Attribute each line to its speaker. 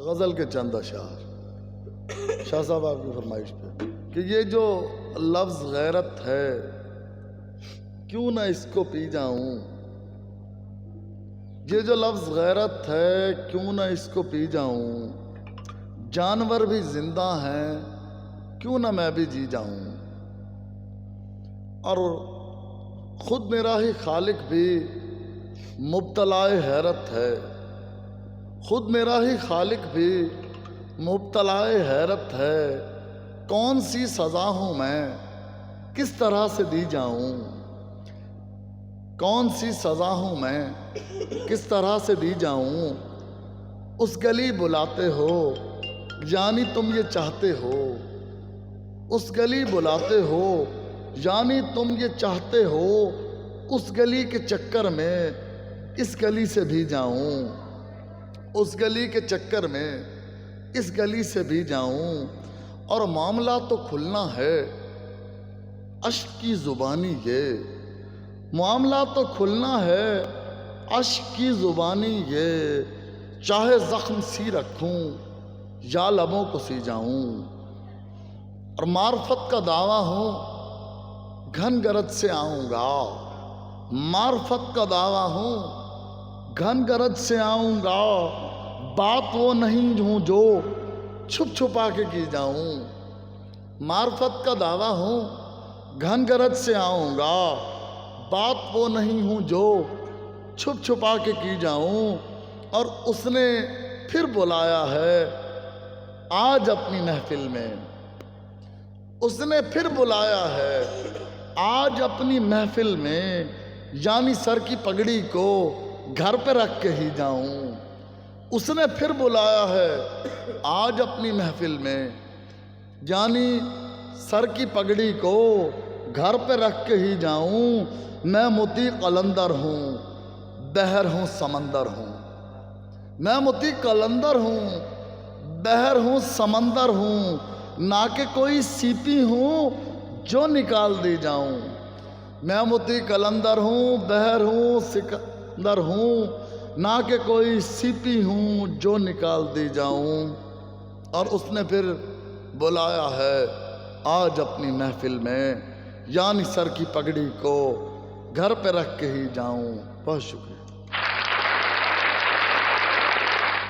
Speaker 1: गज़ल के चंद अशार शाह साहब आपकी फरमाइश पे कि ये जो लफ्ज़ गैरत है क्यों ना इसको पी जाऊं, ये जो लफ्ज़ गैरत है क्यों ना इसको पी जाऊं, जानवर भी जिंदा हैं क्यों ना मैं भी जी जाऊं, और खुद मेरा ही खालिक भी मुब्तलाए हैरत है, खुद मेरा ही खालिक भी मुब्तलाए हैरत है, कौन सी सज़ा हूँ मैं किस तरह से दी जाऊँ, कौन सी सज़ा हूँ मैं किस तरह से दी जाऊँ, उस गली बुलाते हो यानी तुम ये चाहते हो, उस गली बुलाते हो यानी तुम ये चाहते हो, उस गली के चक्कर में इस गली से भी जाऊं, उस गली के चक्कर में इस गली से भी जाऊं, और मामला तो खुलना है अश्क की ज़ुबानी ये, मामला तो खुलना है अश्क की ज़ुबानी ये, चाहे ज़ख्म सी रखूं या लबों को सी जाऊं, और मार्फत का दावा हूँ घन गरज से आऊँगा, मार्फत का दावा हूँ घन गरज से आऊँगा, बात वो नहीं हूँ जो छुप छुपा के की जाऊँ, मार्फत का दावा हूँ घन गरज से आऊँगा, बात वो नहीं हूँ जो छुप छुपा के की जाऊँ, और उसने फिर बुलाया है आज अपनी महफिल में, उसने फिर बुलाया है आज अपनी महफिल में, यानी सर की पगड़ी को घर पे रख के ही जाऊं, उसने फिर बुलाया है आज अपनी महफिल में, यानी सर की पगड़ी को घर पे रख के ही जाऊं, मैं मोती कलंदर हूँ बहर हूँ समंदर हूँ, मैं मोती कलंदर हूँ बहर हूँ समंदर हूँ, ना कि कोई सीपी हूँ जो निकाल दी जाऊं, मैं मोती कलंदर हूँ बहर हूँ सिकंदर हूँ, ना कि कोई सीपी हूँ जो निकाल दी जाऊं, और उसने फिर बुलाया है आज अपनी महफिल में, यानी सर की पगड़ी को घर पे रख के ही जाऊं। बहुत शुक्रिया।